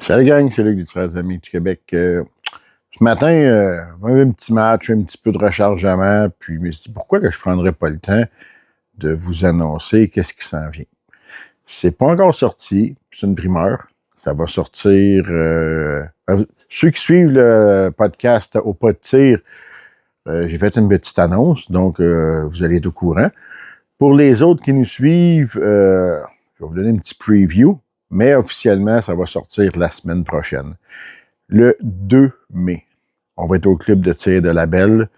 Salut gang, c'est Luc des Tireurs Amis du Québec. Ce matin, on avait un petit match, un petit peu de rechargement, puis je me suis dit pourquoi que je ne prendrais pas le temps de vous annoncer qu'est-ce qui s'en vient. C'est pas encore sorti, c'est une primeur. Ça va sortir. Ceux qui suivent le podcast au pas de tir, j'ai fait une petite annonce, donc vous allez être au courant. Pour les autres qui nous suivent, je vais vous donner un petit preview. Mais officiellement, ça va sortir la semaine prochaine. Le 2 mai. On va être au club de tir de la Belle,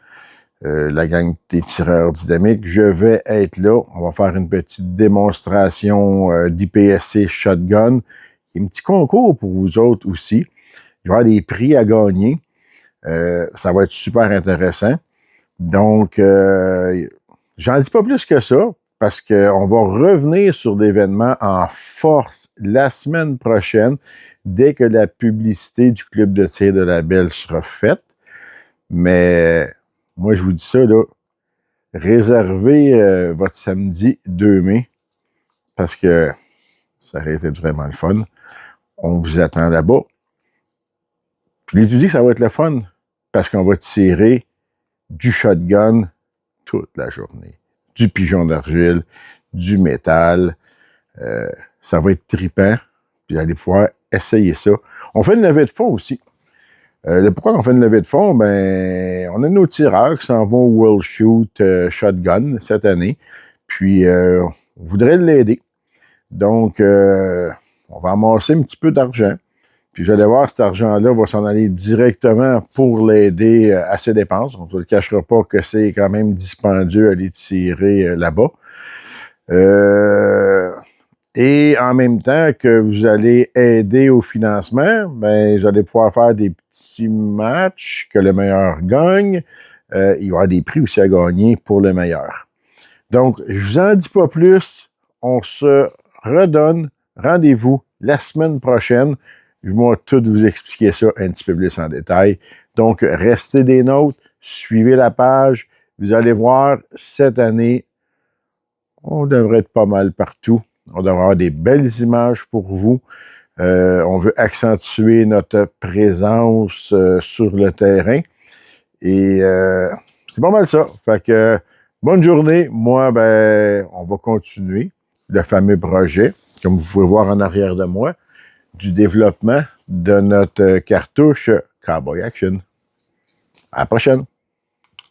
la gang des tireurs dynamiques. Je vais être là. On va faire une petite démonstration d'IPSC Shotgun. Un petit concours pour vous autres aussi. Il va y avoir des prix à gagner. Ça va être super intéressant. Donc, j'en dis pas plus que ça, parce qu'on va revenir sur l'événement en force la semaine prochaine, dès que la publicité du club de tir de la Belle sera faite. Mais moi, je vous dis ça, là, réservez votre samedi 2 mai, parce que ça risque d'être vraiment le fun. On vous attend là-bas. Je l'ai dit que ça va être le fun, parce qu'on va tirer du shotgun toute la journée. Du pigeon d'argile, du métal. Ça va être trippant. Puis vous allez pouvoir essayer ça. On fait une levée de fonds aussi. Pourquoi on fait une levée de fonds? Ben, on a nos tireurs qui s'en vont au World Shoot Shotgun cette année. Puis, on voudrait l'aider. Donc, on va amasser un petit peu d'argent. Puis, vous allez voir, cet argent-là va s'en aller directement pour l'aider à ses dépenses. On ne le cachera pas que c'est quand même dispendieux aller tirer là-bas. Et en même temps que vous allez aider au financement, ben, vous allez pouvoir faire des petits matchs que le meilleur gagne. Il va y avoir des prix aussi à gagner pour le meilleur. Donc, je vous en dis pas plus. On se redonne rendez-vous la semaine prochaine. Je vais tout vous expliquer ça un petit peu plus en détail. Donc, restez des notes, suivez la page. Vous allez voir, cette année, on devrait être pas mal partout. On devrait avoir des belles images pour vous. On veut accentuer notre présence sur le terrain. Et c'est pas mal ça. Fait que bonne journée. Moi, ben, on va continuer le fameux projet, comme vous pouvez voir en arrière de moi, du développement de notre cartouche Cowboy Action. À la prochaine!